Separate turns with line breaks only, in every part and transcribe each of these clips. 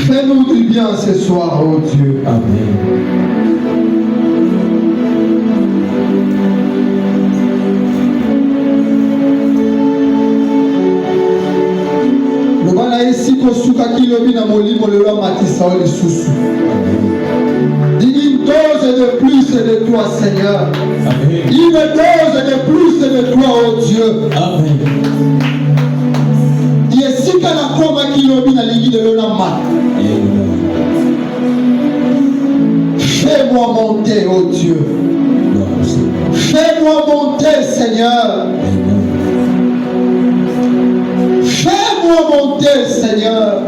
Fais-nous du bien ce soir, oh Dieu.
Amen.
Dis une dose de plus de toi, Seigneur.
Amen.
Une dose de plus de toi, oh Dieu.
Amen.
Yesika na koma kilobi na ligi de l'onama. Fais-moi monter, oh Dieu. Fais-moi monter, Seigneur. Fais-moi monter, Seigneur.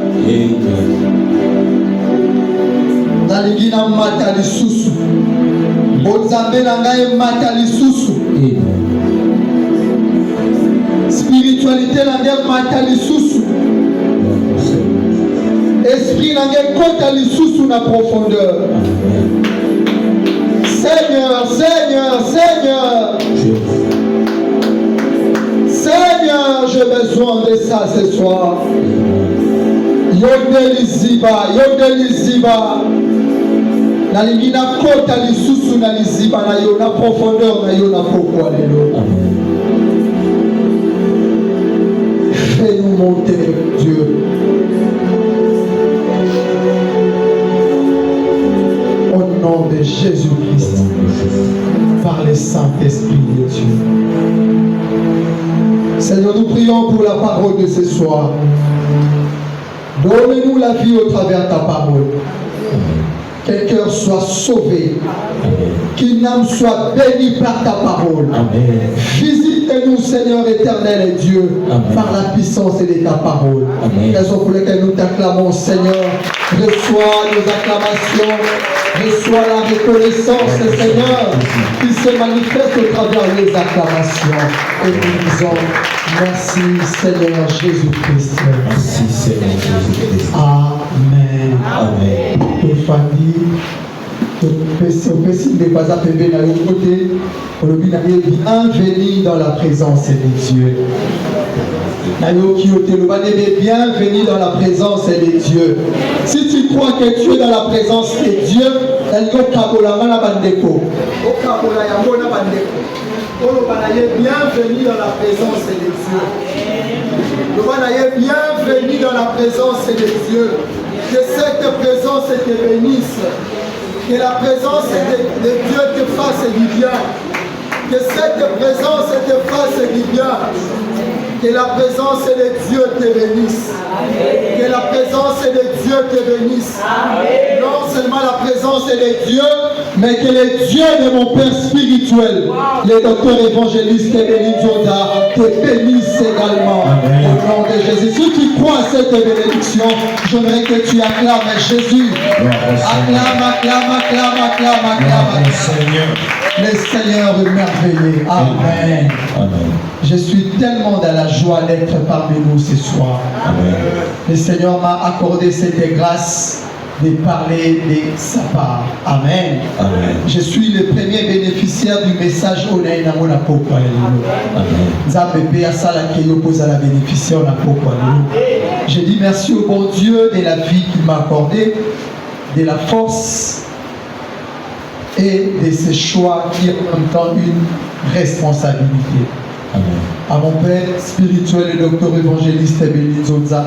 Na ligi na mata lisusu. Bozambe na ngai mata lisusu. Spiritualité na ngai mata lisusu. Esprit na ngai kota lisusu na profondeur. Seigneur, Seigneur, Seigneur. Seigneur, j'ai besoin de ça ce soir. Yodeli ziba, yodeli ziba. Na lingina kota lisusu na liziba na yo na profondeur na yo na pokwa lelo. Fais-nous monter, Dieu. Au nom de Jésus-Christ, par le Saint-Esprit de Dieu. Seigneur, nous prions pour la parole de ce soir. Donne-nous la vie au travers de ta parole. Qu'un cœur soit sauvé. Qu'une âme soit bénie par ta parole. Visite-nous, Seigneur éternel et Dieu, par la puissance de ta parole. Raison pour laquelle nous t'acclamons, Seigneur. Reçois nos acclamations. Reçois la reconnaissance, Seigneur, qui se manifeste au travers des acclamations. Et nous disons merci, Seigneur Jésus-Christ.
Merci, Seigneur Jésus-Christ.
Amen.
Amen.
Bienvenue dans la présence de Dieu. Bienvenue dans la présence de Dieu. Si tu crois que tu es dans la présence de Dieu, bienvenue dans la présence de Dieu. Bienvenue dans la présence de Dieu. Que cette présence te bénisse. Que la présence de Dieu te fasse du bien. Que cette présence te fasse du bien. Que la présence de Dieu te bénisse. Amen. Que la présence de Dieu te bénisse. Amen. Non seulement la présence de Dieu, mais que le Dieu de mon Père spirituel, le docteur évangéliste Elinzoda, te bénisse également. Amen. Au nom de Jésus. Si tu crois à cette bénédiction, j'aimerais que tu acclames Jésus. Acclame, acclame, acclame, acclame, acclame.
Seigneur.
Le Seigneur est merveilleux. Amen.
Amen.
Je suis tellement dans la joie d'être parmi nous ce soir.
Amen.
Le Seigneur m'a accordé cette grâce de parler de sa part. Amen. Amen. Je suis le premier bénéficiaire du message Onaï na mona poko alelo. Amen. Nzambe asala ke yokoza la bénéficiaire na poko alelo. Je dis merci au bon Dieu de la vie qu'il m'a accordée, de la force et de ce choix qui est en même temps une responsabilité. Amen. À mon Père spirituel et docteur évangéliste Elinzoda.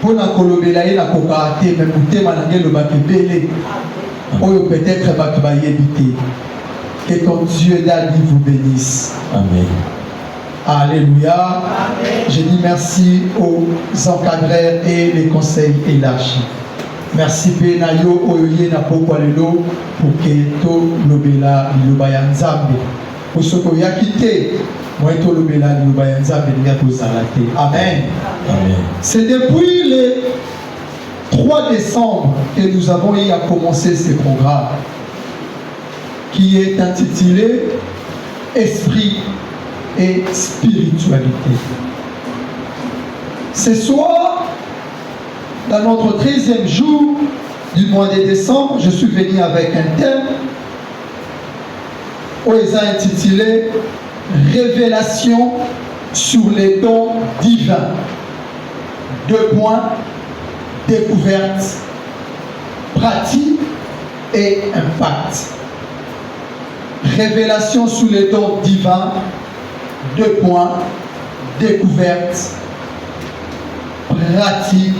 Pour la kolobela et la kokate, mais pour te manangé le bakebele. Oyo peut-être bakbayebité. Que ton Dieu d'Ali vous bénisse. Amen. Alléluia. Amen. Je dis merci aux encadreurs et les conseils élargis. Merci Benayo Oyoye na poko alelo pour que to lobela liloba ya Nzambe. Pour ce qu'on y a quitté, moi to lobela liloba ya Nzambe liya to salate. Amen. Amen. C'est depuis le 3 décembre que nous avons eu à commencer ce programme qui est intitulé Esprit et spiritualité. Ce soir, dans notre 13e jour du mois de décembre, je suis venu avec un thème où ils ont intitulé Révélation sur les dons divins. 2 points. découverte, pratique et impact. Révélation sous les dons divins, 2 points, découverte, pratique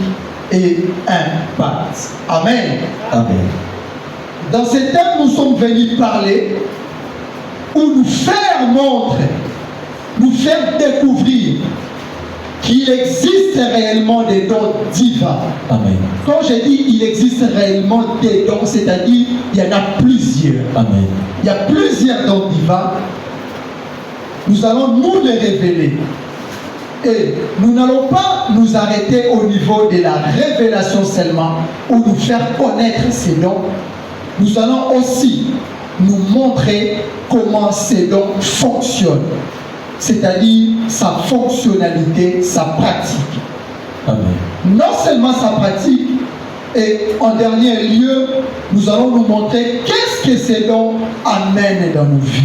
et impact. Amen.
Amen.
Dans ce thème, nous sommes venus parler ou nous faire montrer, nous faire découvrir qu'il existe réellement des dons divins.
Amen.
Quand je dis il existe réellement des dons, c'est-à-dire il y en a plusieurs.
Amen.
Il y a plusieurs dons divins. Nous allons nous les révéler. Et nous n'allons pas nous arrêter au niveau de la révélation seulement ou nous faire connaître ces dons. Nous allons aussi nous montrer comment ces dons fonctionnent, c'est-à-dire sa fonctionnalité, sa pratique.
Amen.
Non seulement sa pratique, et en dernier lieu, nous allons nous montrer qu'est-ce que ces dons amènent dans nos vies,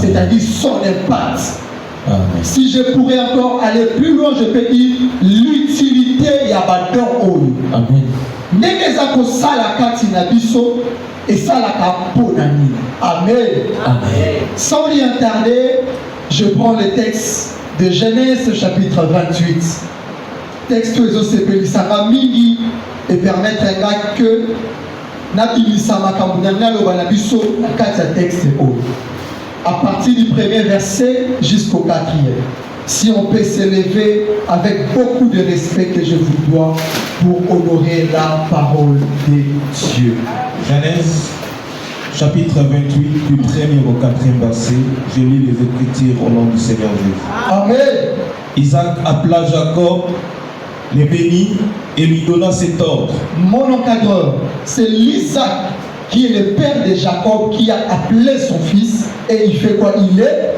c'est-à-dire son impact.
Amen.
Si je pourrais encore aller plus loin, je peux dire l'utilité ya badon oyo.
Amen.
Ndenge eza kosala kati na biso esalaka mpo na nini. Amen.
Amen.
Sans rien tarder, je prends le texte de Genèse chapitre 28. Texte ezosepelisaka mingi et permettre nga que nabimisa makambo na ngalo na biso na kati ya texte oyo. À partir du premier verset jusqu'au 4e. Si on peut s'élever avec beaucoup de respect que je vous dois pour honorer la parole de Dieu.
Genèse, chapitre 28, du 1er au 4e verset. Je lis les Écritures au nom du Seigneur Jésus.
Amen.
Isaac appela Jacob, le bénit et lui donna cet ordre.
Mon encadreur, c'est l'Isaac qui est le père de Jacob qui a appelé son fils et il fait quoi? Il est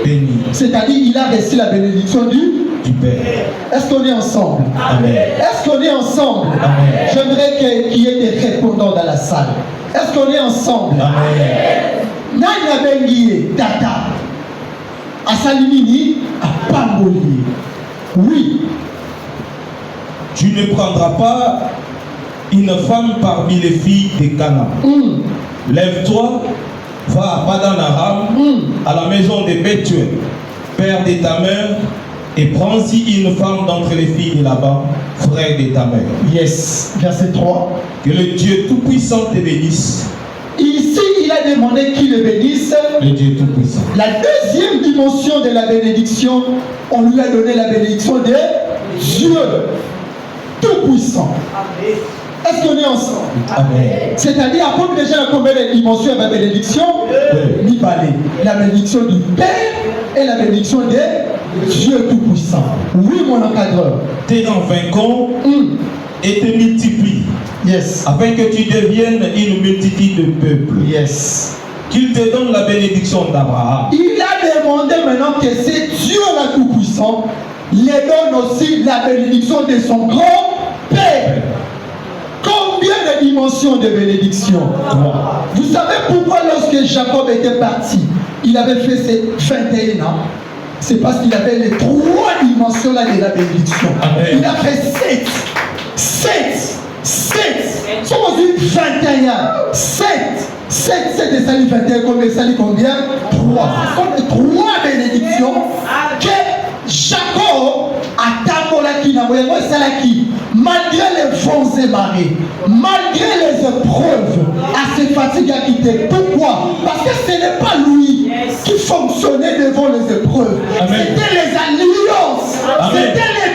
béni.
C'est-à-dire il a reçu la bénédiction du
Père.
Est-ce qu'on est ensemble?
Amen.
Est-ce qu'on est ensemble?
Amen.
J'aimerais qu'il y ait des répondants dans la salle. Est-ce qu'on est ensemble?
Amen.
Nani abengi tata asalimini apamboli. Oui.
Tu ne prendras pas une femme parmi les filles de Canaan. Lève-toi, va à Padan Aram, à la maison de Bethuel, père de ta mère, et prends-y une femme d'entre les filles de Laban, frère de ta mère.
Yes. Verset 3.
Que le Dieu Tout-Puissant te bénisse.
Ici, il a demandé qu'il le bénisse.
Le Dieu Tout-Puissant.
La deuxième dimension de la bénédiction, on lui a donné la bénédiction de Dieu Tout-Puissant. Est-ce qu'on est ensemble?
Amen.
C'est-à-dire, après déjà combien de dimensions de la bénédiction? La bénédiction du Père et la bénédiction de Dieu Tout-Puissant. Oui, mon encadreur.
T'es vaincant et te multiplie.
Yes.
Afin que tu deviennes une multitude de peuples.
Yes.
Qu'il te donne la bénédiction d'Abraham.
Il a demandé maintenant que c'est Dieu la Tout-Puissant lui donne aussi la bénédiction de son grand-père. Combien de dimensions de bénédiction? Vous savez pourquoi lorsque Jacob était parti, il avait fait ses 21 ans? C'est parce qu'il avait les 3 dimensions là de la bénédiction.
Amen.
Il a fait 7. Sommes aujourd'hui 21. 7 et ça lui 21, combien? Ça lui combien? 3. Ce sont les 3 bénédictions que Jacob a tambolaki na moyengo salaki malgré les vents et marées, malgré les épreuves, à se fatiguer à quitter. Pourquoi? Parce que ce n'est pas lui qui fonctionnait devant les épreuves. C'était les alliances, c'était les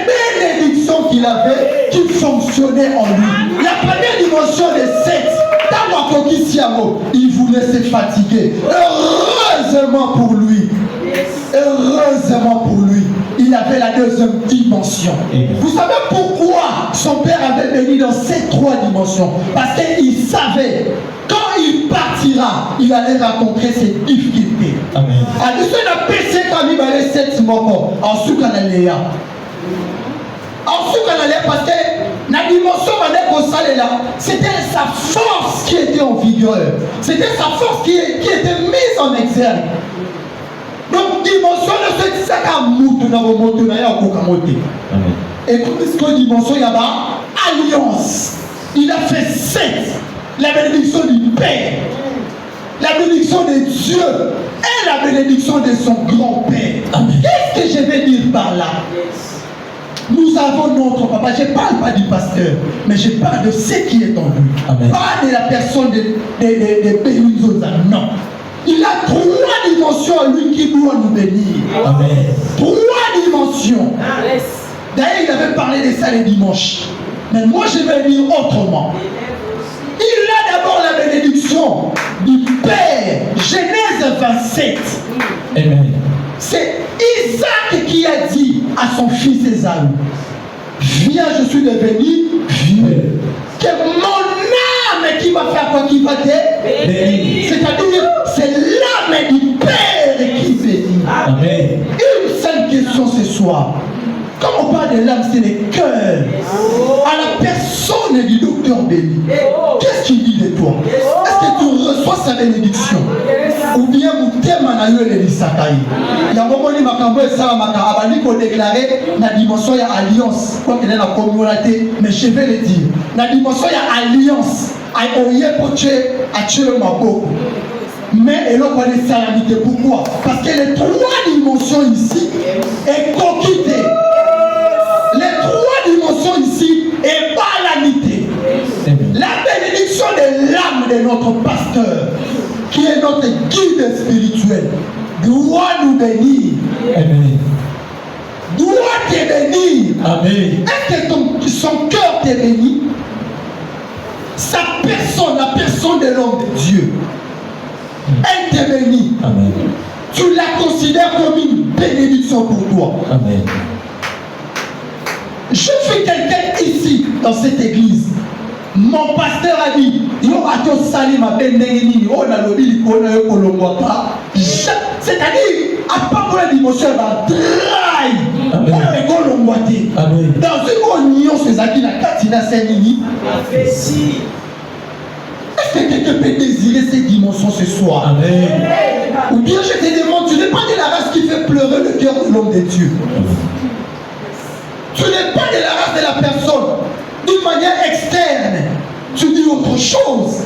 bénédictions qu'il avait qui fonctionnaient en lui. La première dimension de 7, il voulait se fatiguer. Heureusement pour lui. Heureusement pour lui, il avait la deuxième dimension. Vous savez pourquoi son père avait béni dans ces 3 dimensions? Parce qu'il savait, quand il partira, il allait rencontrer ses difficultés.
Amen.
Parce que la dimension c'était sa force qui était en vigueur. C'était sa force qui était mise en exergue. Donc, dimension de ce qui s'est à Moutou, na Momoto, na Yakokamote. Et comme ce que dimension, il y a alliance. alliance. Il a fait 7. La bénédiction du Père, la bénédiction de Dieu et la bénédiction de son grand-père. Qu'est-ce que je vais dire par là? Nous avons notre papa. Je ne parle pas du pasteur, mais je parle de ce qui est en lui.
Amen.
Pas de la personne de Bénizonza. Non. Il a 3 dimensions à lui qui doit nous bénir.
Amen.
3 dimensions. D'ailleurs, il avait parlé de ça les dimanches. Mais moi, je vais dire autrement. Il a d'abord la bénédiction du Père. Genèse 27.
Amen.
C'est Isaac qui a dit à son fils Ésaü, viens, je suis devenu vieux. Que mon âme qui va faire quoi? Qui va te bénir. C'est-à-dire, c'est l'âme du Père qui bénit.
Amen.
Une seule question ce soir. Quand on parle de l'âme, c'est le cœur. À la personne du docteur Béni, qu'est-ce qu'il dit de toi? Est-ce que tu reçois sa bénédiction? Ou bien vous t'aimes les Sakai? Il y a un moment où il faut déclarer la dimension de l'alliance. Quoi qu'il y ait la communauté, mais je vais le dire. La dimension de l'alliance. Mais elle a des salamités. Pourquoi? Parce que les 3 dimensions ici est coquitée. Les 3 dimensions ici est banalité. La bénédiction de l'âme de notre pasteur, qui est notre guide spirituel, doit nous bénir.
Amen.
Doit te bénir.
Amen.
Est-ce que son cœur te bénit? Sa personne, la personne de l'homme de Dieu, elle te bénit.
Amen.
Tu la considères comme une bénédiction pour toi.
Amen.
Je suis quelqu'un ici, dans cette église. Mon pasteur a dit, c'est-à-dire, à part pour la dimension, dans une union, c'est ça qui n'a qu'à tirer est-ce que quelqu'un peut désirer cette dimension ce soir?
Amen.
Ou bien je te demande, tu n'es pas de la race qui fait pleurer le cœur de l'homme de Dieu. Tu n'es pas de la race de la personne. D'une manière externe, tu dis autre chose.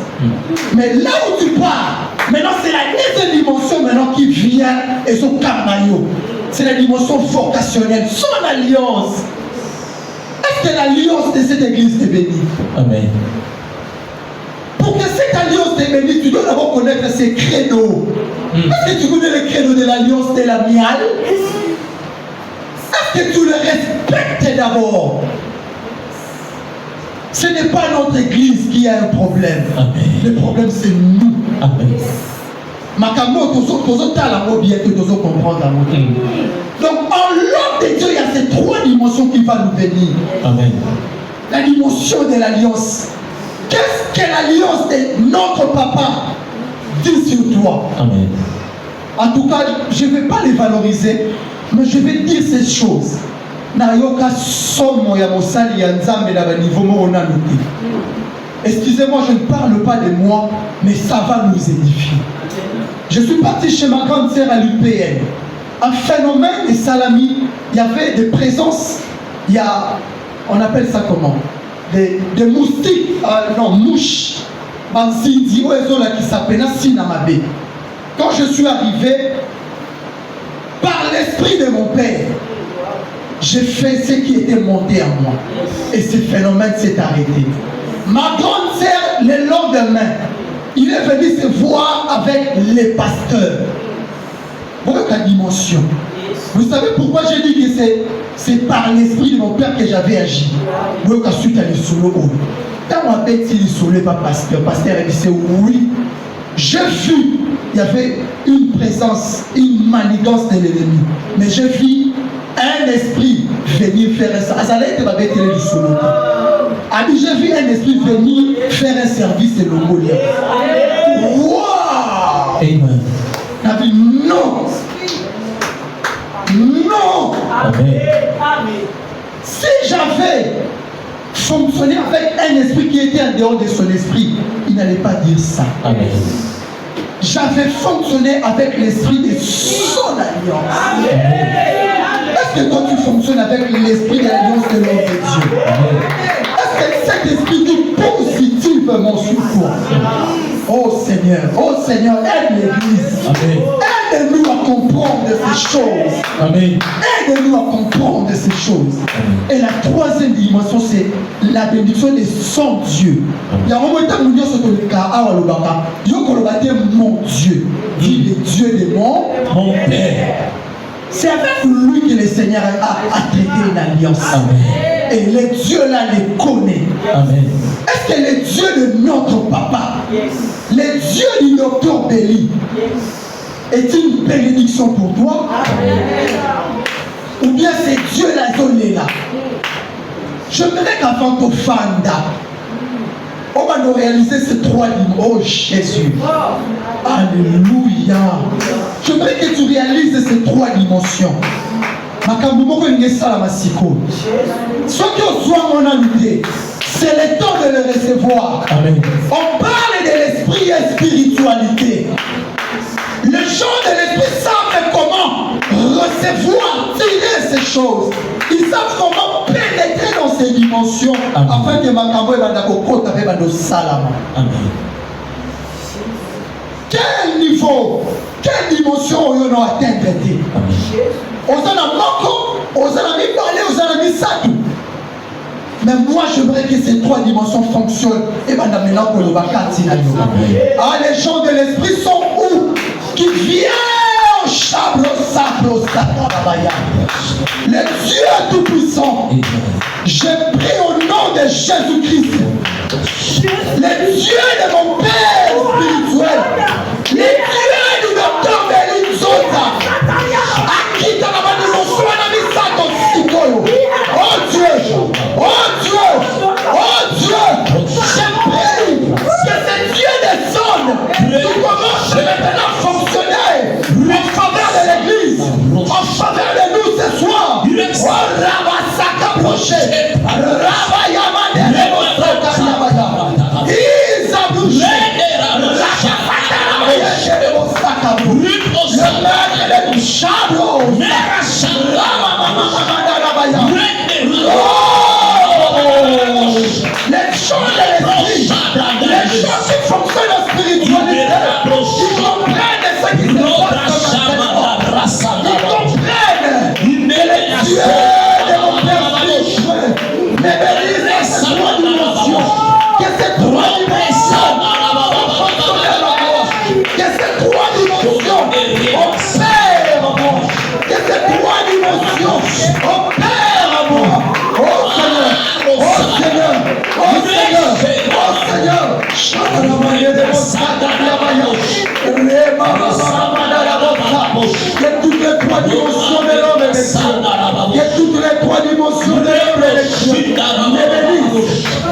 Mais là où tu pars, maintenant c'est la deuxième dimension maintenant qui vient et son carnaio. C'est la dimension vocationnelle, son alliance. Est-ce que l'alliance de cette église est bénie? Amen. Pour que cette alliance te bénisse, tu dois d'abord connaître ses créneaux. Est-ce que tu connais le créneau de l'alliance de la miale? Est-ce que tu le respectes d'abord? Ce n'est pas notre église qui a un problème. Amen. Le problème, c'est nous. Amen. Makambo, tu comprendre. Donc, en l'homme de Dieu, il y a ces 3 dimensions qui vont nous bénir. Amen. La dimension de l'alliance. Qu'est-ce que l'alliance de notre papa dit sur toi? Amen. En tout cas, je ne vais pas les valoriser, mais je vais dire ces choses. Excusez-moi, je ne parle pas de moi, mais ça va nous édifier. Je suis parti chez ma grande sœur à l'UPN. Un phénomène de salami, il y avait des présences, il y a, on appelle ça comment? Des moustiques, mouches. Qui s'appelle Sinamabe. Quand je suis arrivé, par l'esprit de mon père, j'ai fait ce qui était monté en moi. Et ce phénomène s'est arrêté. Ma grande sœur, le lendemain, il est venu se voir avec les pasteurs. Voilà la dimension. Vous savez pourquoi j'ai dit que c'est par l'esprit de mon père que j'avais agi. Voilà suite à l'issolo. Quand on appelle l'issolo, pas pasteur, pasteur a dit c'est oui. J'ai vu, il y avait une présence, une manigance de l'ennemi. Mais j'ai vu un esprit venir faire ça. J'ai vu un esprit venir faire un service de l'Ongolia. Waouh! Amen. J'ai dit non! Non! Amen. Si j'avais fonctionné avec un esprit qui était en dehors de son esprit, il n'allait pas dire ça. Amen. J'avais fonctionné avec l'esprit de son alliance. Amen. Est-ce que toi tu fonctionnes avec l'esprit de l'alliance de l'homme de Dieu? Est-ce que cette Saint-Esprit dit positivement sur toi. Oh Seigneur, aide l'Église.
Amen.
Aide-nous à comprendre ces choses.
Amen.
Aide-nous à comprendre ces choses. Et la troisième dimension, c'est la bénédiction des saints dieux. Il y a un moment où nous disons que le cas a le baba. Mon Dieu. Dit le Dieu des morts.
Mon Père.
C'est avec lui que le Seigneur a traité une alliance.
Amen.
Et les dieux là les connaît.
Amen.
Est-ce que les dieux de notre papa, les dieux du docteur Béli, est une bénédiction pour toi? Ou bien ces dieux là sont là? J'aimerais qu'avant ton fanda, on va nous réaliser ces trois dimensions. Oh Jésus. Alléluia. J'aimerais que tu réalises ces trois dimensions. C'est le temps de le recevoir.
Amen.
On parle de l'esprit et spiritualité. Les gens de l'esprit savent comment recevoir, tirer ces choses. Ils savent comment pénétrer dans ces dimensions.
Amen.
Afin que Makambo et Bandako avec Bando Salama.
Amen.
Quel niveau, quelle dimension on a atteint? On a moko, on a mis parler, on a mis ça tout. Mais moi, j'aimerais que ces trois dimensions fonctionnent. Et maintenant, pour le bakati. Ah, les gens de l'esprit sont où? Qui viennent au sable, le Dieu Tout-Puissant. J'ai pris au nom de Jésus-Christ, le Dieu de mon Père spirituel, le Dieu du docteur Belinzota, à qui t'as la dimension de Misato. Oh Dieu, oh Dieu, oh Dieu, j'ai pris que ce Dieu des zones, tu commences maintenant à fonctionner en faveur de l'Église, en faveur de nous ce soir. Oh Rabasaka proché, Rabayamane, Rebosaka Yabaya, Isabouché, le maître du charbon, les gens de l'esprit, les gens qui fonctionnent en spiritualité, ils comprennent ce qui se passe. Ils comprennent que les dieux de mon Père spirituel me bénissent à ces trois dimensions, que ces trois dimensions fonctionnent à la gauche, que ces trois dimensions opèrent à moi, que ces trois dimensions opèrent à moi. Oh Seigneur, oh Seigneur, oh Seigneur, oh Seigneur, que toutes les trois dimensions de l'homme est bénie, que toutes les trois dimensions de l'homme est bénie,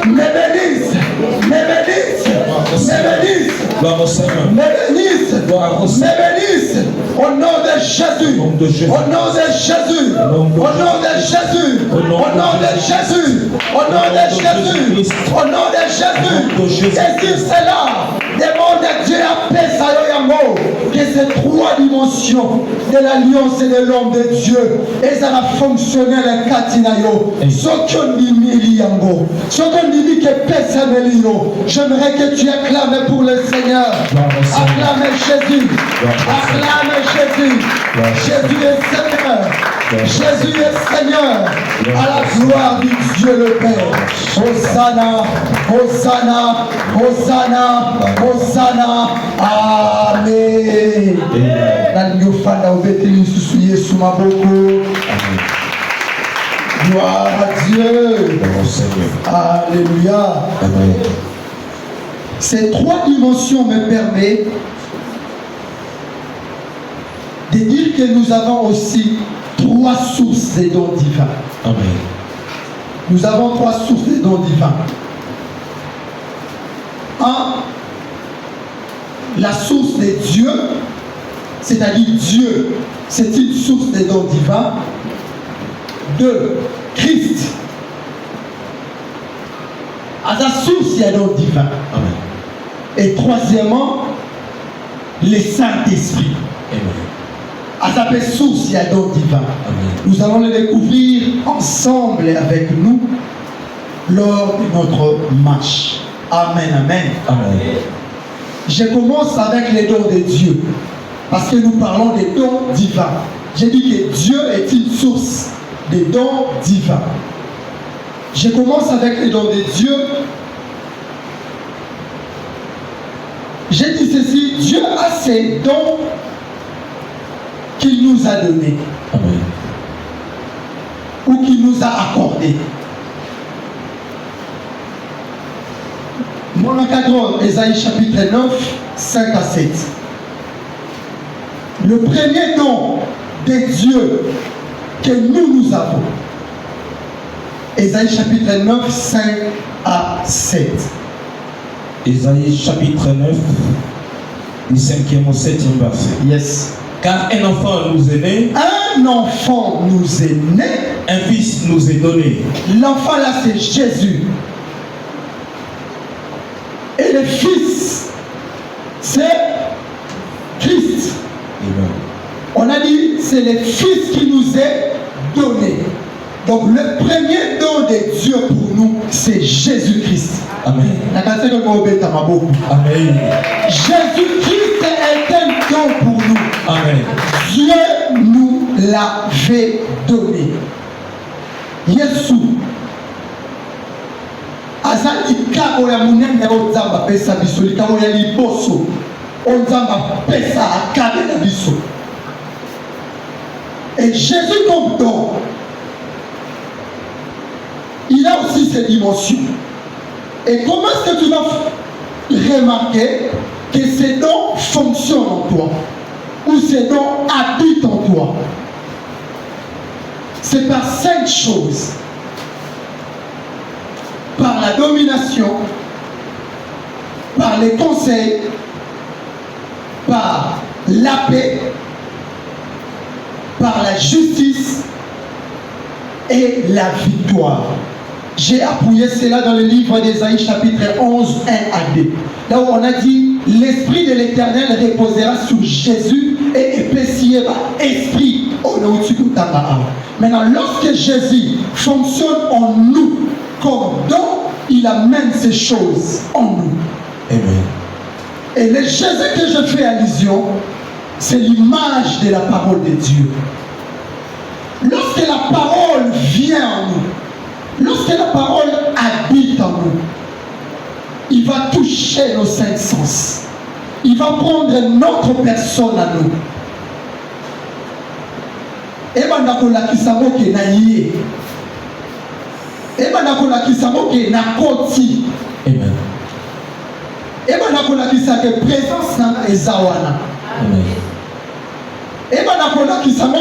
me bénisse, me bénisse, me bénisse, me bénisse, me bénisse, au nom de Jésus, au nom de Jésus, au nom de Jésus, au nom de Jésus, au nom de Jésus, au nom de Jésus. Et si cela demande à Dieu à paix, que ces trois dimensions de l'alliance et de l'homme de Dieu, et ça va fonctionner le Katinayo. Ce qu'on dit yango, ce qu'on dit que pèse melio. J'aimerais que tu acclames pour le Seigneur. Acclame Jésus. Acclame Jésus. Jésus est Seigneur. Jésus est Seigneur. À la gloire du Dieu le Père. Hosanna, Hosanna, Hosanna, Hosanna. Amen. Gloire à Dieu. Alléluia. Amen. Ces trois dimensions me permettent de dire que nous avons aussi trois sources des dons divins.
Amen.
Nous avons trois sources des dons divins. Un, la source des dieux, c'est-à-dire Dieu, c'est une source des dons divins. Deux, Christ. À sa source, il y a dons divins.
Amen.
Et troisièmement, le Saint-Esprit. À sa source, il y a dons divins.
Amen.
Nous allons le découvrir ensemble avec nous lors de notre marche. Amen, amen.
Amen.
Je commence avec les dons de Dieu, parce que nous parlons des dons divins. J'ai dit que Dieu est une source des dons divins. Je commence avec les dons de Dieu. J'ai dit ceci, Dieu a ses dons qu'il nous a donnés.
Amen.
Ou qu'il nous a accordés. Mon encadreur, Ésaïe chapitre 9, 5 à 7. Le premier don de Dieu que nous avons. Ésaïe chapitre 9, 5 à 7.
Ésaïe chapitre 9, du 5e au 7e verset.
Yes.
Car un enfant nous est né,
Un enfant nous est né.
un fils nous est donné.
L'enfant là, c'est Jésus. Et le fils, c'est Christ.
Amen.
On a dit, c'est le fils qui nous est donné. Donc le premier don de Dieu pour nous, c'est Jésus-Christ.
Amen. Amen.
Jésus-Christ est un don pour nous.
Amen.
Dieu nous l'avait donné. Yesu. Azali kabo ya munene ya Nzamba pesa biso, likabo ya liboso. Nzamba pesa akabe na biso. Et Jésus comme don, il a aussi ses dimensions. Et comment est-ce que tu vas remarquer que ces dons fonctionnent en toi, ou ces dons habitent en toi? C'est par 5 choses. Par la domination, par les conseils, par la paix, par la justice et la victoire. J'ai appuyé cela dans le livre d'Ésaïe chapitre 11, 1 à 2. Là où on a dit, l'Esprit de l'Éternel reposera sur Jésus et épaissira esprit au nom de Tabaha. Maintenant, lorsque Jésus fonctionne en nous comme don, il amène ces choses en nous.
Amen.
Et le Jésus que je fais allusion, c'est l'image de la parole de Dieu. Lorsque la parole vient en nous, lorsque la parole habite en nous, il va toucher nos 5 sens. Il va prendre notre personne à nous. Et maintenant,
Amen.
Et maintenant, que présence na ezawana.
Amen.
Et maintenant,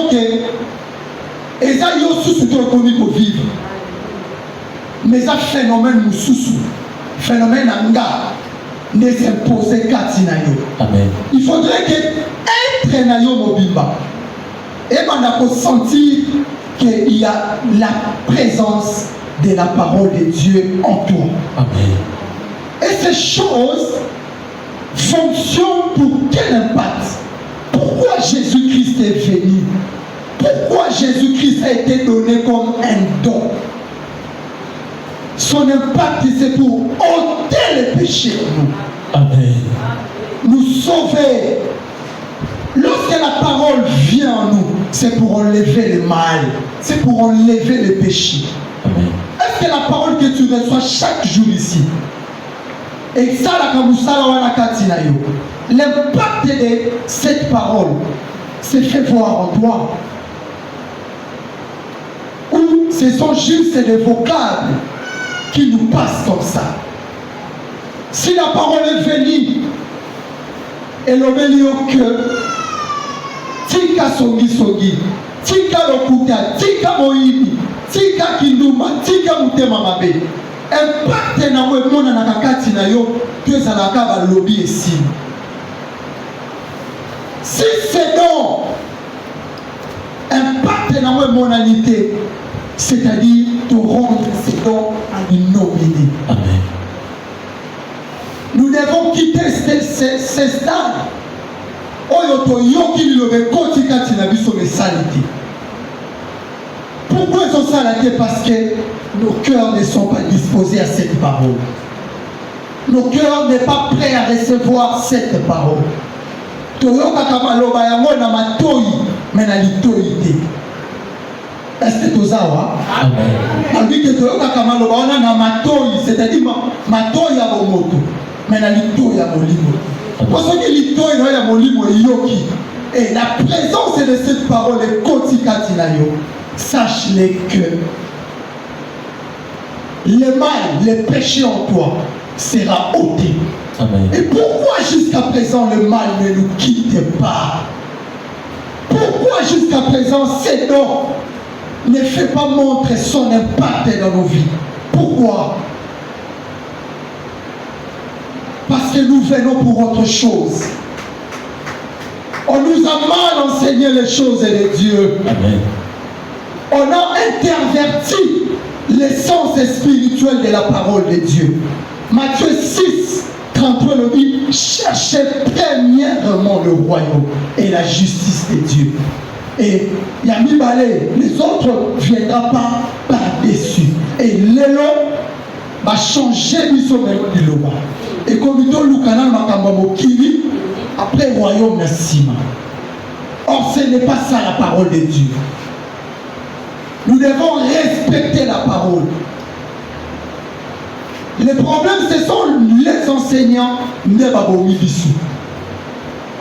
que eza yo susu to komi ko vivre. Mais ça phénomène mususu, phénomène anga ne s'imposer katina yo.
Amen.
Il faudrait que être na yo mobimba. Et maintenant, sentir qu'il y a la présence de la parole de Dieu en toi.
Amen.
Et ces choses fonctionnent pour quel impact? Pourquoi Jésus-Christ est venu? Pourquoi Jésus-Christ a été donné comme un don? Son impact, c'est pour ôter les péchés de nous.
Amen.
Nous sauver. Lorsque la parole vient en nous, c'est pour enlever le mal. C'est pour enlever les péchés.
Amen.
Est-ce que la parole que tu reçois chaque jour ici, et ça, l'impact de cette parole s'est fait voir en toi? Ou ce sont juste des vocables qui nous passent comme ça? Si la parole est venue, elle obéit au cœur, tika songi songi, tika lokuta, tika moibi, tika kinduma, tika mutema mabe. Impact na we mona na kakati na yo, que ça n'a qu'à lobby ici. Si c'est donc impact na we monalité, c'est-à-dire te rendre ces dons à innominé.
Amen.
Nous devons quitter ces stades. Pour pourquoi ils ont ça à la tête? Parce que nos cœurs ne sont pas disposés à cette parole. Nos cœurs n'est pas prêts à recevoir cette parole. Toyoka maloba yango na matoi mais na litoi te. Est-ce que tozawa? Amen. Albi que toyoka maloba wana na matoi, c'est-à-dire matoi ya bomoto mais na litoi ya molimo. Parce que litoi ya molimo yoki. Et la présence de cette parole est kotikatinayo. Sache-le que le mal, le péché en toi sera ôté. Amen. Et pourquoi jusqu'à présent le mal ne nous quitte pas? Pourquoi jusqu'à présent cet homme ne fait pas montrer son impact dans nos vies? Pourquoi? Parce que nous venons pour autre chose. On nous a mal enseigné les choses de Dieu. Amen. On a interverti l'essence spirituelle de la parole de Dieu. Matthieu 6, 33 nous dit, cherchez premièrement le royaume et la justice de Dieu. Et Yami Balé, les autres ne viendront pas par-dessus. Et l'élo va changer du sommet de l'eau. Et comme il dit, Lukana Makambamo Kiwi, après le royaume Nassima. Or, ce n'est pas ça la parole de Dieu. Nous devons respecter la parole. Le problème, ce sont les enseignants de Babomi Bissou.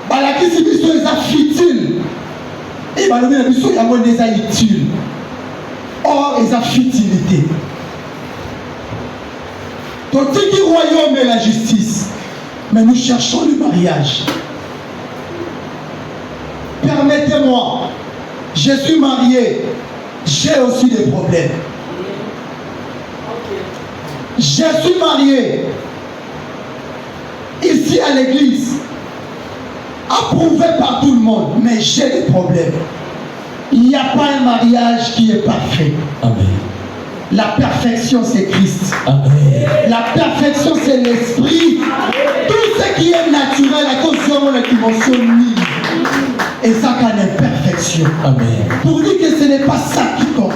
Balakisi Bissou est futile. Et Balomi Bissou est utile. Or, ils ont futilité. Donc, il dit royaume et la justice. Mais nous cherchons le mariage. Permettez-moi, je suis marié, j'ai aussi des problèmes. Je suis marié, ici à l'église, approuvé par tout le monde, mais j'ai des problèmes. Il n'y a pas un mariage qui est parfait. Amen. La perfection, c'est Christ. Amen. La perfection, c'est l'esprit. Tout ce qui est naturel, à cause de la dimension mille. Et ça, qu'en imperfection. Amen. Pour dire que ce n'est pas ça qui compte.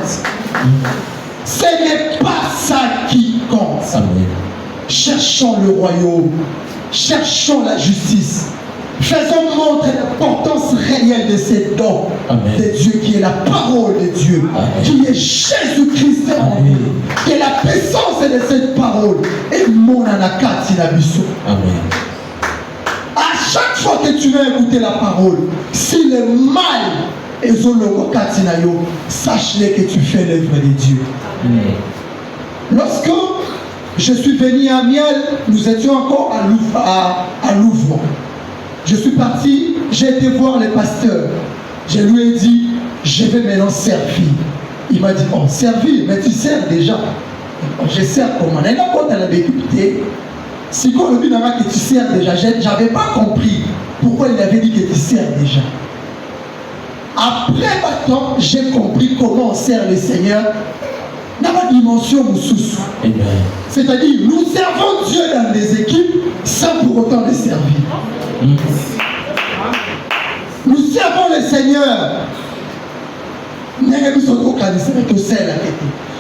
Ce n'est pas ça qui compte. Amen. Cherchons le royaume. Cherchons la justice. Faisons montrer l'importance réelle de cet don de Dieu qui est la parole de Dieu. Amen. Qui est Jésus-Christ en nous. Que la puissance de cette parole est mon anakati na biso. Amen. À chaque fois que tu vas écouter la parole, si le mal est zolokati na yo, sache-le que tu fais l'œuvre de Dieu. Lorsque je suis venu à Miel, nous étions encore à Louvre. Je suis parti, j'ai été voir le pasteur. Je lui ai dit, je vais maintenant servir. Il m'a dit, oh, servir, mais tu sers déjà. Je sers comment? Quand elle avait écouté, c'est quoi le but que tu sers déjà? Je n'avais pas compris pourquoi il avait dit que tu sers déjà. Après maintenant, j'ai compris comment on sert le Seigneur dans la dimension Moussous. C'est-à-dire, nous servons Dieu dans des équipes sans pour autant les servir. Nous servons le Seigneur.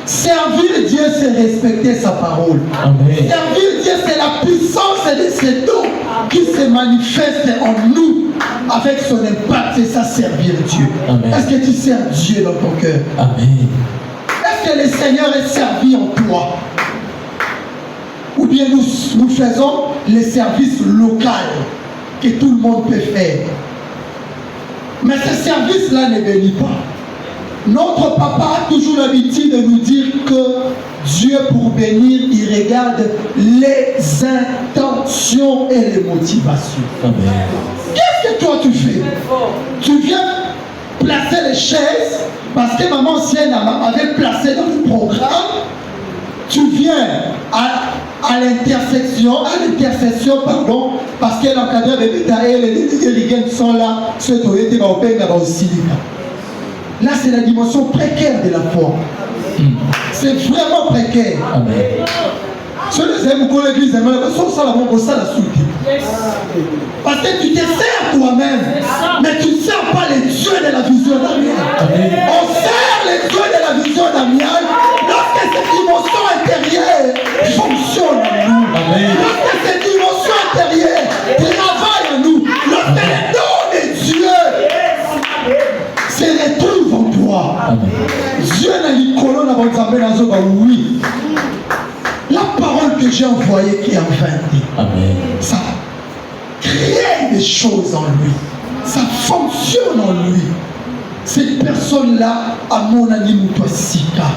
Servir Dieu, c'est respecter sa parole. Amen. Servir Dieu, c'est la puissance de ce don qui se manifeste en nous avec son impact. C'est ça, servir Dieu. Est-ce que tu sers Dieu dans ton cœur? Amen. Est-ce que le Seigneur est servi en toi? Ou bien nous faisons les services locaux que tout le monde peut faire. Mais ce service-là ne bénit pas. Notre papa a toujours l'habitude de nous dire que Dieu, pour bénir, il regarde les intentions et les motivations. Qu'est-ce que toi tu fais? Tu viens placer les chaises parce que maman ancienne avait placé dans le programme. Tu viens à l'intersection, pardon, parce que l'encadreur de l'État et les délégués sont là, ceux qui ont été dans le pays, aussi. Là, c'est la dimension précaire de la foi. C'est vraiment précaire. Amen. Ceux qui aiment beaucoup l'église, ils aiment ça, la soulte. Parce que tu te sers toi-même, mais tu ne sers pas les dieux de la vision d'Ariel. On sert les besoin de la vision d'Amial, lorsque cette dimension intérieure fonctionne en nous, lorsque cette dimension intérieure travaille en nous, lorsque le don de Dieu se retrouve en toi. Dieu n'a dit colon à votre amen à Zoba, oui. La parole que j'ai envoyée qui est en vérité, ça crée des choses en lui. Ça fonctionne en lui. Cette personne-là, à mon ami Moutouassika.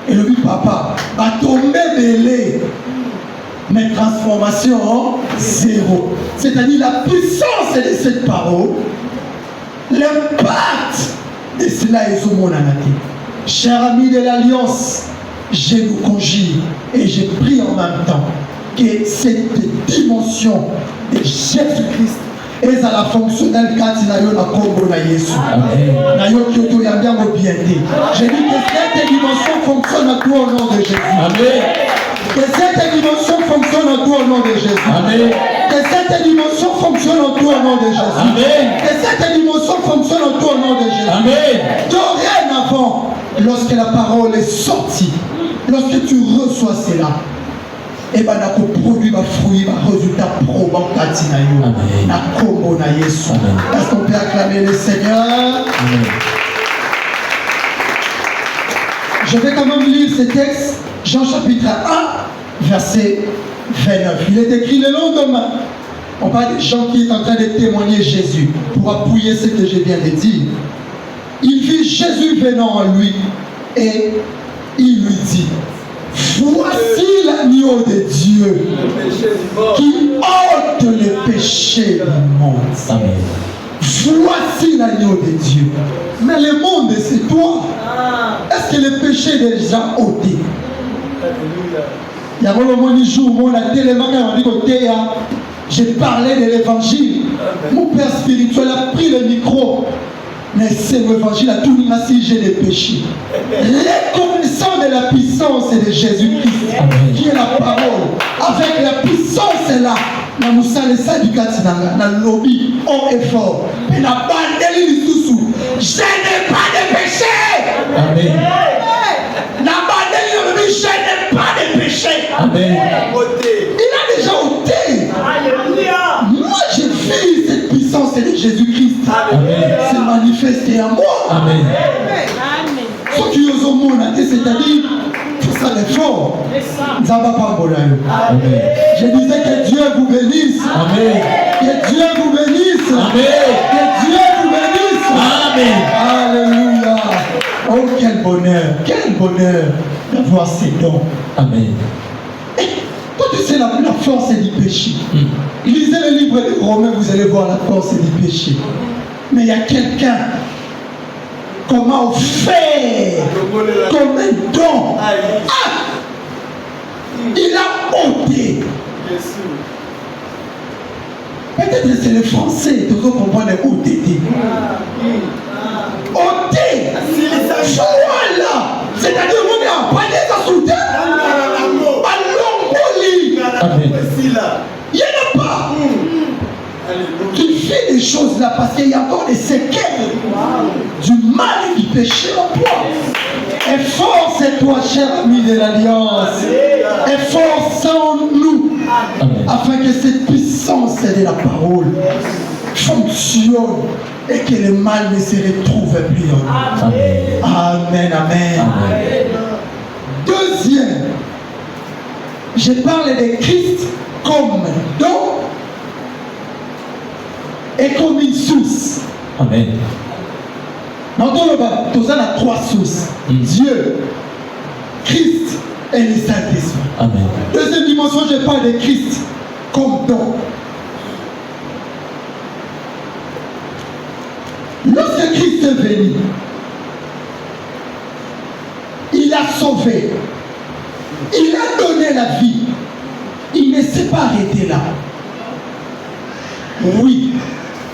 Et le papa a tombé belé. Mais transformation zéro. C'est-à-dire la puissance de cette parole, l'impact de cela est au monde entier. Chers amis de l'Alliance, je vous conjure et je prie en même temps que cette dimension de Jésus-Christ est à la fonctionnelle quand il a eu la combo de Jésus. Je dis que cette dimension fonctionne à toi au nom de Jésus. Amen. Que cette dimension fonctionne en toi au nom de Jésus. Amen. Que cette dimension fonctionne en toi au nom de Jésus. Amen. Que cette dimension fonctionne en toi au nom de Jésus. Amen. Dorénavant, lorsque la parole est sortie, lorsque tu reçois cela, et bien, tu produis un fruit, un résultat probant katina yo. Na kombo na Yesu. Est-ce qu'on peut acclamer le Seigneur? Amen. Je vais quand même lire ce texte, Jean chapitre 1, verset 29. Il est écrit le lendemain. On parle des gens qui sont en train de témoigner Jésus pour appuyer ce que je viens de dire. Il vit Jésus venant à lui et il lui dit: voici l'agneau de Dieu qui ôte le péché du monde. Amen. Voici l'agneau de Dieu. Mais le monde, c'est toi. Est-ce que le péché est déjà ôté? Il y a un moment du jour où on a tellement dit j'ai parlé de l'évangile. Mon père spirituel a pris le micro. Mais c'est l'évangile à tout le si j'ai des péchés. Reconnaissant de la puissance de Jésus-Christ, qui est la parole, avec la puissance là, na musale sa du katinanga, na lobby, haut et fort, mais na bandeli sous. Je n'ai pas de péché. Amen. Na bandeli lobby, je n'ai pas de péché. Amen. Il a déjà ôté. Moi j'ai vu cette puissance de Jésus-Christ se manifester en moi. Amen. Ce qui est au monde, c'est-à-dire, tout ça est fort. Je disais que Dieu vous bénisse. Amen. Que Dieu vous bénisse. Amen. Que Dieu vous bénisse. Amen. Alléluia. Oh, quel bonheur d'avoir ces dons. Amen. Et quand tu sais la force du péché, lisez le livre des Romains, vous allez voir la force du péché. Mais il y a quelqu'un, comment faire comme un don. Il a ôté. Peut-être que c'est le français, tous autres comprennent ôté. Ôté. Voilà. C'est-à-dire qu'on est en panier dans son terre. Il n'y en a pas. Qui fait des choses là parce qu'il y a encore des séquelles du mal et du péché en toi. Efforce-toi, cher ami de l'Alliance. Efforçons-nous afin que cette puissance de la parole fonctionne et que le mal ne se retrouve plus en nous. Amen, amen. Deuxième, je parle de Christ comme don et comme une source. Amen. Maintenant, nous avons trois sources. Dieu, Christ et le Saint-Esprit. Amen. Deuxième dimension, je parle de Christ comme don. Lorsque Christ est venu, il a sauvé. Il a donné la vie. Il ne s'est pas arrêté là. Oui.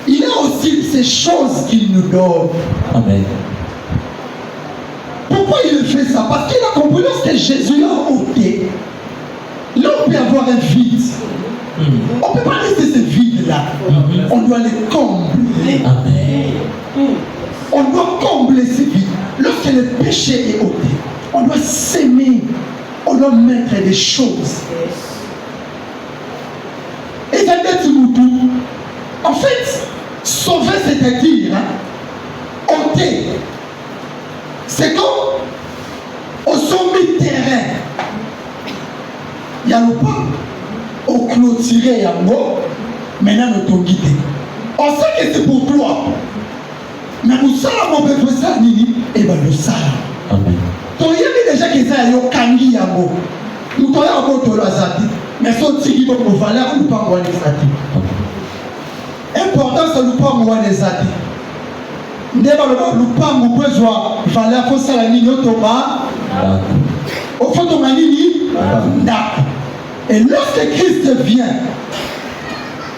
Il a aussi ces choses qu'il nous donne. Amen. Pourquoi il fait ça? Parce qu'il a compris lorsque Jésus l'a ôté, là on peut avoir un vide. On ne peut pas laisser ce vide-là. On doit le combler. combler.
Amen.
On doit combler ces vies. Lorsque le péché est ôté, on doit s'aimer. On doit mettre des choses. Et ça doit être tout. En fait, sauver, c'est-à-dire ôter. C'est comme au sommet terrain. Il y a le pas au clôturé et en mot. Maintenant, nous t'ont guidé. On sait que c'est pour toi. Mais nous savons qu'on peut faire ça, Nini. Et bien, nous savons.
Amen.
Tu as déjà que ça, il y a kangi ya mo. Nous t'avons encore tout l'azati. Mais ce qui est pour valeur, nous ne pouvons pas les zati. Important, c'est nous pouvons les zati. Nous pouvons besoin valeur pour ça la ligne automa. Au fond, on a dit et lorsque Christ vient,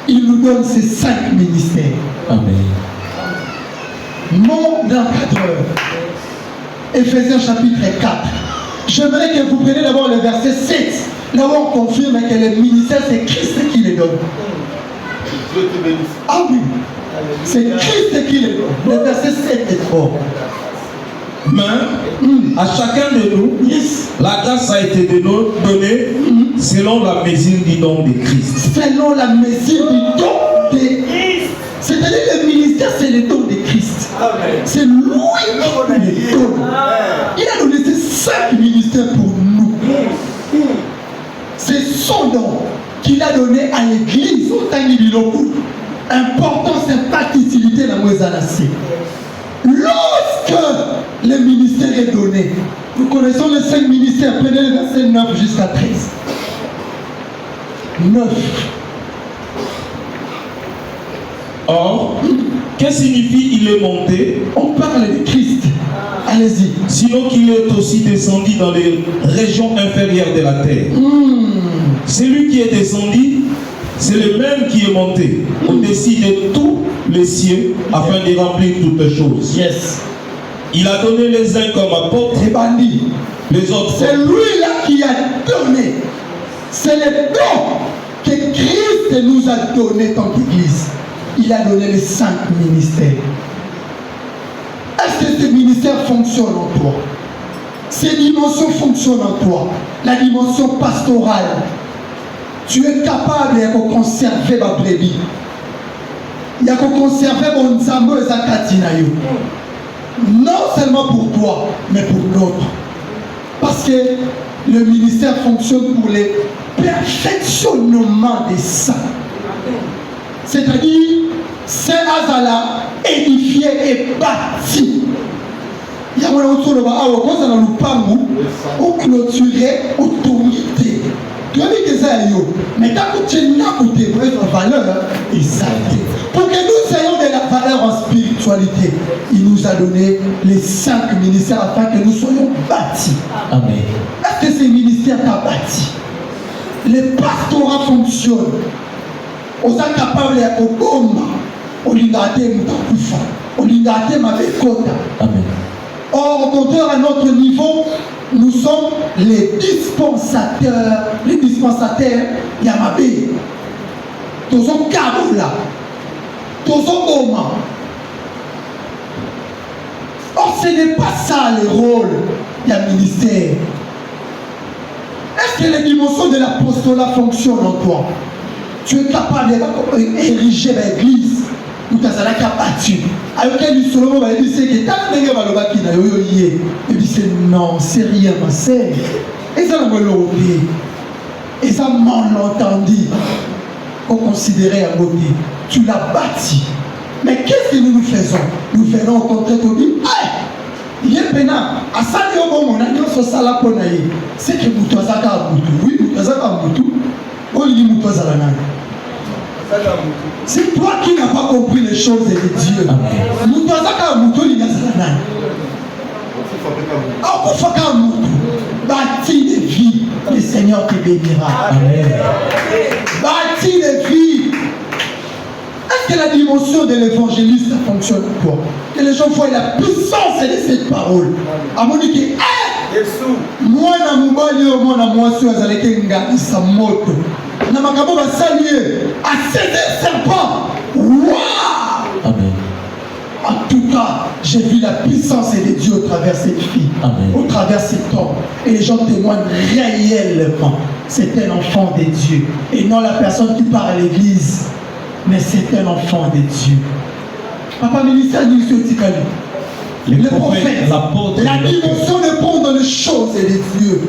il nous donne ces 5 ministères.
Amen.
Mon encadreur. Ephésiens chapitre 4. J'aimerais que vous preniez d'abord le verset 7. Là où on confirme que le ministère, c'est Christ qui les donne.
Dieu te bénisse.
Ah oui. C'est Christ qui les donne. Le verset 7 est fort.
Mais à chacun de nous, la grâce a été donnée selon la mesure du don de Christ.
Selon la mesure du don de Christ. C'est-à-dire le ministère, c'est le don de Christ. C'est lui qui les donne. Il a donné ces 5 ministères pour nous. C'est son don qu'il a donné à l'église. Important, c'est particularité la moisanacée. Lorsque le ministère est donné, nous connaissons les 5 ministères. Prenez le verset 9 jusqu'à 13. 9.
Or, que signifie il est monté?
On parle de Christ. Allez-y.
Sinon qu'il est aussi descendu dans les régions inférieures de la terre. Celui qui est descendu, c'est le même qui est monté au-dessus de tous les cieux afin de remplir toutes choses.
Yes.
Il a donné les uns comme apôtres, les autres.
C'est lui-là qui a donné. C'est le don que Christ nous a donné dans l'Église. Il a donné les 5 ministères. Est-ce que ces ministères fonctionnent en toi? Ces dimensions fonctionnent en toi. La dimension pastorale. Tu es capable de conserver ma brebis. Il y a qu'on conserver mon zambo et sa katinayo. Non seulement pour toi, mais pour l'autre. Parce que le ministère fonctionne pour le perfectionnement des saints. C'est-à-dire, Saint Azala édifié et bâti. Il y a un autre au clôturé, autorité. Tu as dit que ça est mais tant que tu n'as pas de valeur, il s'arrête. Pour que nous ayons de la valeur en spiritualité, il nous a donné les 5 ministères afin que nous soyons bâtis.
Amen.
Est-ce que ces ministères t'ont bâti? Les pastorats fonctionnent. On est capable de gomma. On lui a dit on lui a dit ma bécota.
Amen.
Or, au contraire, à notre niveau, nous sommes les dispensateurs. Les dispensateurs, Yamabé. Tozo Kaboula. Tozo Goma. Or, ce n'est pas ça le rôle du ministère. Est-ce que les dimensions de l'apostolat fonctionnent en toi? Tu es capable d'ériger l'église. Nous t'as battu. Avec elle, Solomon va dire que tant que tu vas qui n'a eu, il dit non, c'est rien, ma sœur. Et ça m'a l'auté. Et ça m'a entendu. Qu'on considérait à côté. Tu l'as bâti. Mais qu'est-ce que nous faisons? Nous faisons au contraire, tu dis, il y a pena. À ça, il y a un moment, on a ça pour naïe. C'est que nous t'as à Moutou. Oui, nous t'as à Moutou. On dit nous t'as à la naïe. C'est toi qui n'as pas compris les choses de Dieu. Nous devons faire un mouton, il y a ça. On peut faire un mouton. Bâti de vie, le Seigneur te bénira.
Amen.
Bâti de vie. Est-ce que la dimension de l'évangéliste fonctionne pour toi? Que les gens voient la puissance de cette parole. À mon dit moi, na mobali, moi, na moi, sur les allékenga, sa moto. Na makambo va saluer à 7 serpents. Waouh!
Amen.
cas, j'ai vu la puissance de Dieu au travers de cette fille,
Amen.
au travers de cet homme. Et les gens témoignent réellement. C'est un enfant de Dieu. Et non la personne qui part à l'église, mais c'est un enfant de Dieu. Papa ministère du Sotikali.
Les
Le
prophètes,
prophète,
l'apôtre,
la dimension de prendre les choses et les dieux.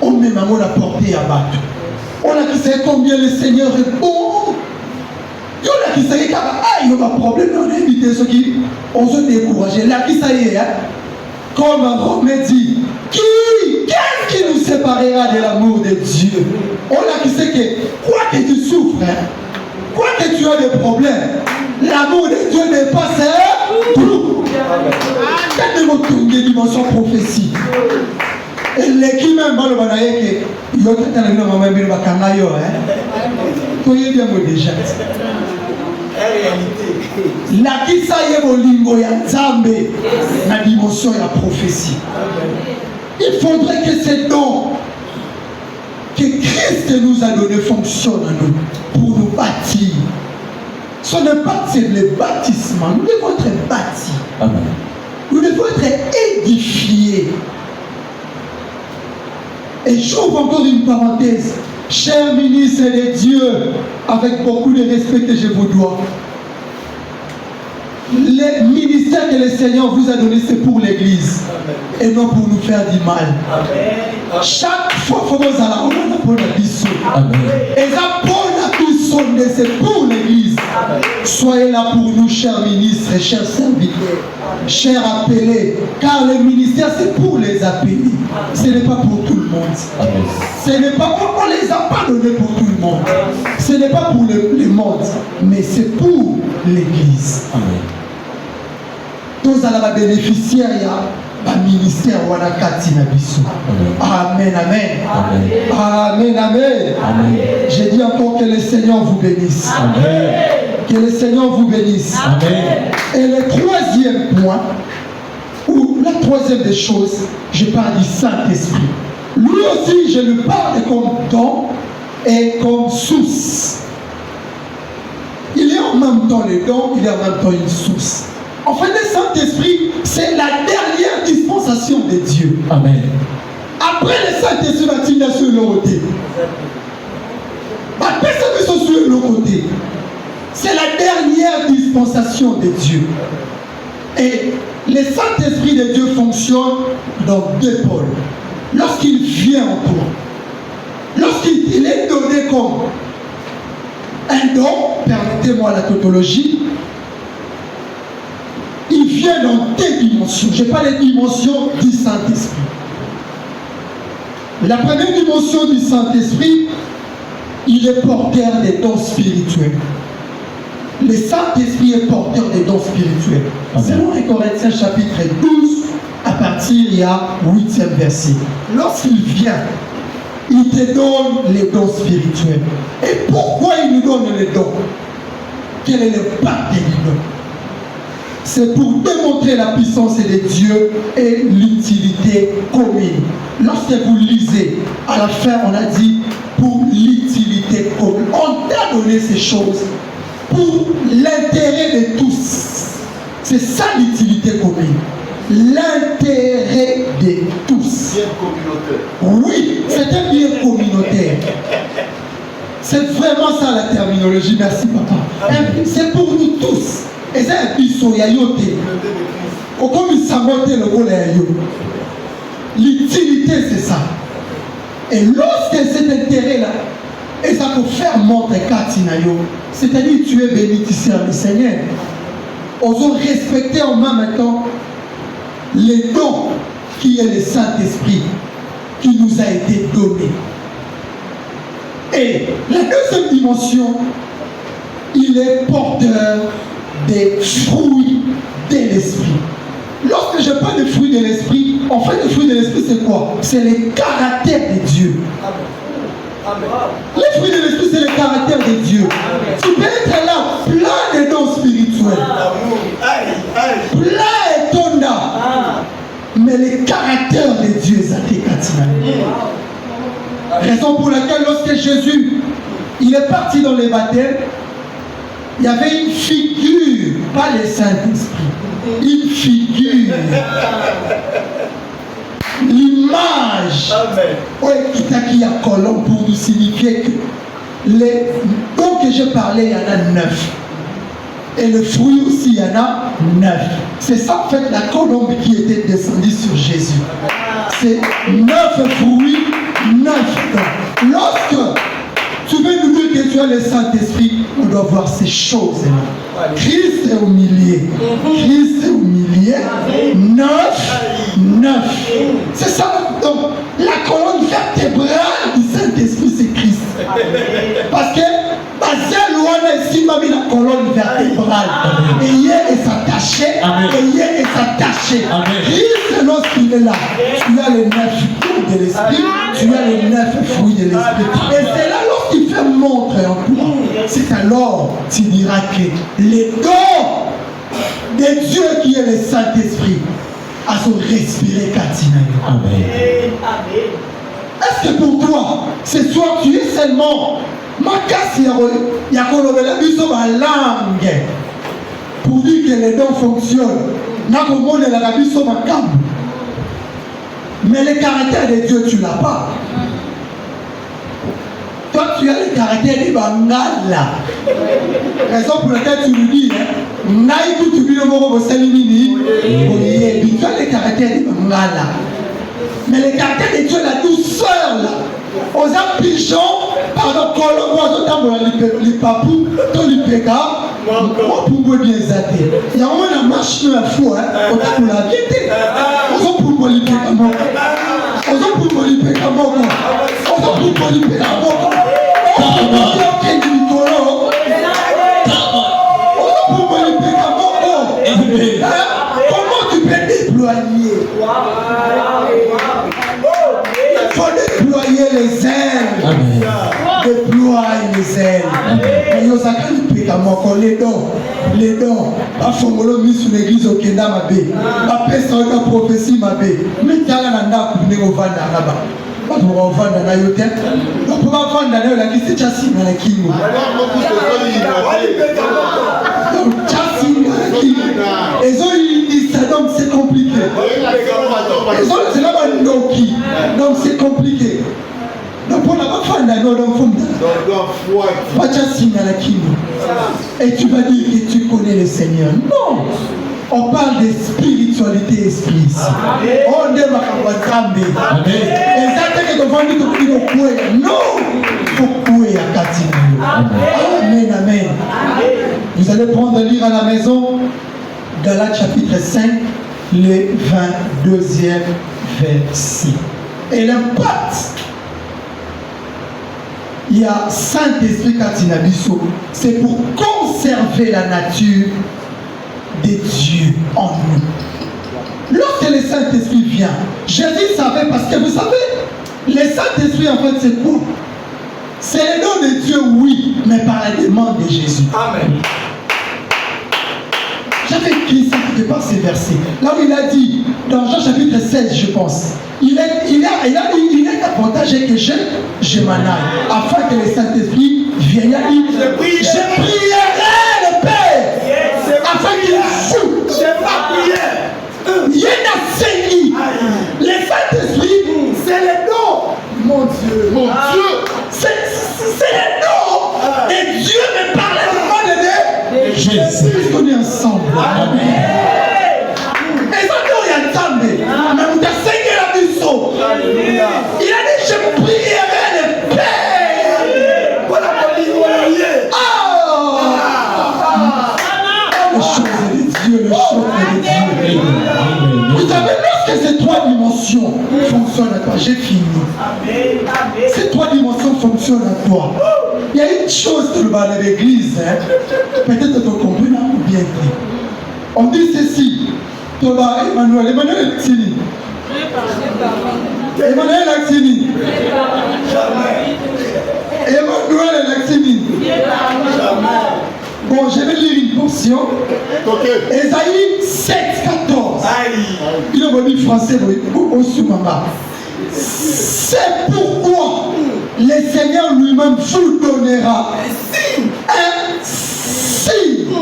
On met maman la portée à battre. On a qui sait combien le Seigneur est bon. Il y en a qui sait qu'il y a un problème. On a évité ceux qui ont se découragé. Là qui ça y est, hein? Comme Romain dit, qu'est-ce qui nous séparera de l'amour de Dieu? On a qui sait que quoi que tu souffres, hein? Quoi que tu as des problèmes, l'amour de Dieu dépasse tout. Quand nous avons une dimension prophétie, et l'équipe même va le voir que il y a quelqu'un qui va me dire que il y a déjà. La qui ça y est au limbo ya Nzambe, la dimension ya prophétie. Il faudrait que ces dons que Christ nous a donné fonctionnent en nous pour nous bâtir. Ce n'est pas le bâtissement, nous devons être bâtis.
Amen.
Nous devons être édifiés. Et j'ouvre encore une parenthèse. Cher ministre de Dieu, avec beaucoup de respect que je vous dois, le ministère que le Seigneur vous a donné, c'est pour l'Église et non pour nous faire du mal. Amen. Chaque fois que vous allez on a la mission. Et ça c'est pour l'Église. Soyez là pour nous, chers ministres et chers serviteurs, chers appelés, car le ministère c'est pour les appelés. Ce n'est pas pour tout le monde. Amen. Ce n'est pas on ne les a pas donnés pour tout le monde. Ce n'est pas pour le monde, mais c'est pour l'Église. Amen. Tous à la bénéficiaire, il y a un ministère ou un kati na biso. Amen, amen. Amen, amen. Amen. J'ai dit encore que le Seigneur vous bénisse. Amen. Que le Seigneur vous bénisse. Amen. Et le troisième point, ou la troisième des choses, je parle du Saint-Esprit. Lui aussi, je le parle comme don et comme source. Il est en même temps le don, il est en même temps une source. En fait, le Saint-Esprit, c'est la dernière dispensation de Dieu. Amen. Après le Saint-Esprit, va-t-il sur le côté. Personne ne sont sur le côté. C'est la dernière dispensation de Dieu. Et le Saint-Esprit de Dieu fonctionne dans deux pôles. Lorsqu'il vient en toi, lorsqu'il est donné comme un don, permettez-moi la tautologie, il vient dans deux dimensions. Je parle des dimensions du Saint-Esprit. La première dimension du Saint-Esprit, il est porteur des dons spirituels. Le Saint-Esprit est porteur des dons spirituels. Selon les Corinthiens chapitre 12, à partir il y a 8e verset. Lorsqu'il vient, il te donne les dons spirituels. Et pourquoi il nous donne les dons? Quel est l'impact des dons? C'est pour démontrer la puissance de Dieu et l'utilité commune. Lorsque vous lisez, à la fin, on a dit pour l'utilité commune. On t'a donné ces choses pour l'intérêt de tous. C'est ça l'utilité commune. L'intérêt de tous.
Bien communautaire.
Oui, c'est un bien communautaire. C'est vraiment ça la terminologie. Merci papa. C'est pour nous tous. Et c'est un biseau yayote. Comme il s'amote le vol l'utilité c'est ça. Et lorsque cet intérêt-là, et ça peut faire monter Katinayo, c'est-à-dire tu es bénéficiaire du Seigneur. Osons respecter en même temps les dons qui est le Saint-Esprit qui nous a été donné. Et la deuxième dimension, il est porteur des fruits de l'esprit. Lorsque je parle de fruits de l'esprit, en fait, les fruits de l'esprit, c'est quoi? C'est le caractère de Dieu. Amen. Les fruits de l'esprit, c'est le caractère de Dieu. Amen. Tu peux être là, plein de dons spirituels, plein et tonda, mais le caractère de Dieu, ça t'est raison pour laquelle, lorsque Jésus il est parti dans les baptêmes, il y avait une figure, pas le Saint-Esprit. une figure, l'image. Oui, qui a colombe pour nous signifier que les dons que j'ai parlé, il y en a 9. Et le fruit aussi, il y en a 9. C'est ça en fait la colombe qui était descendue sur Jésus. C'est 9 fruits, 9 dons. Lorsque tu veux nous dire que tu as le Saint-Esprit, on doit voir ces choses-là. Christ est au milieu. Christ est au milieu. 9. C'est ça. Donc, la colonne vertébrale du Saint-Esprit, c'est Christ. Parce que, ici, m'a mis la colonne vertébrale. Et hier, elle s'attachait. Christ, lorsqu'il est là, tu as les 9 fruits de l'Esprit. Tu as les 9 fruits de l'Esprit. Et c'est là, lorsqu'il fait montre en toi, c'est alors tu diras que les dons de Dieu qui est le Saint-Esprit a son respiré Katina.
Amen.
Est-ce que pour toi, ce soir, tu es seulement Makasi Yakolobela biso ba langue pour dire que les dons fonctionnent. Nakomone la biso makambu. Mais le caractère de Dieu, tu ne l'as pas. Toi, tu as le caractère de Bangala. Raison pour laquelle tu nous dis, Naïkou, tu vis le mot au Salimini. Tu as le caractère de Bangala. Mais le caractère de Dieu, la douceur, là. Aux pigeons, pardon, quand les papous, tous les pégas, on peut bien zater. Il y a un marche de la foi, on a la vérité. On peut les pégas, on peut les pégas, on peut les pégas, comment tu peux déployer? Il faut déployer les ailes.
Amen.
Déployer les ailes. Mais il y a les dons. La formule mise sur l'église au Kenda Mabé. La personne de prophétie Mabé. Mais tu as la nana pour venir au Vanda là-bas. Pas pour vendre dans la yotel. Donc pour vendre dans la qui c'est chassis dans la kingo. Donc chassis dans la kingo. Et ça ils ça donc c'est compliqué. Et ça c'est là bas Noki. Donc c'est compliqué. Donc pour la vendre dans donc faut pas chassis dans la kingo. Et tu vas dire que tu connais le Seigneur. Non. On parle de spiritualité esprit ici. On est Amen. Amen. Vous allez prendre lire à la maison Galates chapitre 5, le 22e verset. Et l'impact, il y a Saint-Esprit Katinabiso, c'est pour conserver la nature de Dieu en nous. Lorsque le Saint-Esprit vient, Jésus savait, parce que vous savez, le Saint-Esprit en fait c'est quoi? C'est le nom de Dieu, oui, mais par la demande de Jésus. Amen. J'avais écrit ça quelque part ces versets. Là où il a dit, dans Jean chapitre 16, je pense, il est apportagé que je m'en aille, afin que le Saint-Esprit vienne. Je prierai le Père, afin qu'il fout. C'est ma prière. Il y a un Seigneur. Le Saint-Esprit, c'est le nom. Mon Dieu. Mon Dieu. C'est le nom. Et Dieu me parle de Jésus. On est ensemble. Amen. Et ça, il y a ensemble. Mais vous avez saigné la mission. Il a dit, je prierai le Père. Voilà mon livre. Les choses de Dieu, les choses de Dieu. Vous savez, lorsque ces trois dimensions fonctionnent à toi, j'ai fini. Ces trois dimensions fonctionnent à toi. Il y a une chose que dans l'église, peut-être que tu comprends bien. On dit ceci. Emmanuel Laxini. Emmanuel Laxini. Emmanuel Laxini. Bon, je vais lire une portion. Ésaïe 7, 14. Il a dit français au Soumama. C'est pourquoi le Seigneur lui-même vous donnera un signe.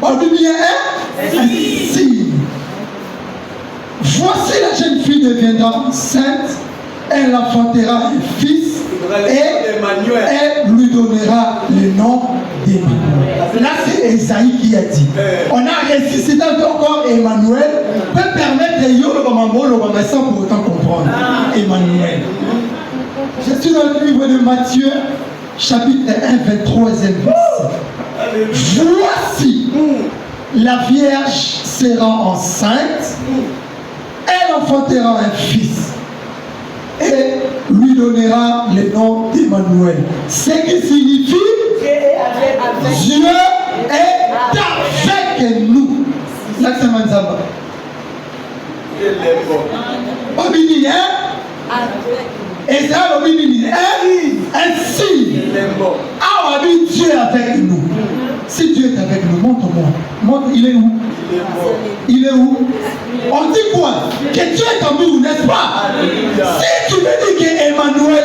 On dit bien un signe. Voici la jeune fille deviendra enceinte, elle enfantera un fils et elle lui donnera le nom d'Emmanuel. Là, c'est Esaïe qui a dit. On a ressuscité encore Emmanuel, peut permettre de yo le mambo, le mambo sans pour autant comprendre. Emmanuel. Je suis dans le livre de Matthieu, chapitre 1, 23e verset. Voici, la Vierge sera enceinte, elle enfantera un fils et lui donnera le nom d'Emmanuel. Ce qui signifie Dieu est avec nous. Là, c'est Manzamba. Obédi, hein? Et ça, obédi, hein? Ainsi, ah, Dieu est avec nous. Si Dieu est avec nous, montre-moi. Montre, il est où? Il est où? On dit quoi? Que Dieu est en nous, n'est-ce pas? Si tu me dis que Emmanuel,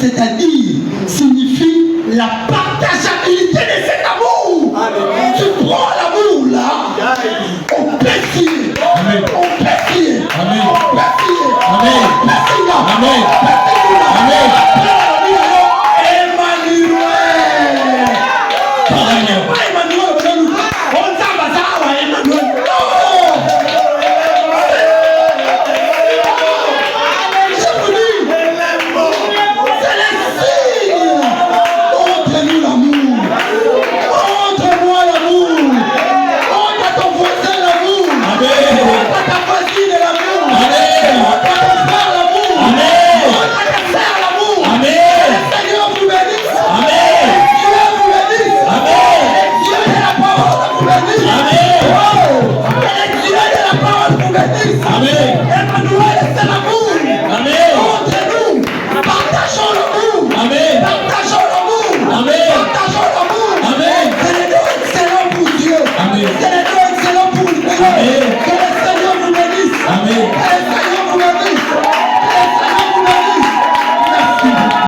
c'est-à-dire, signifie la partageabilité de cet amour. Tu prends l'amour là, on peut fier. On peut fier. On peut fier. Amen. Amen. Amen.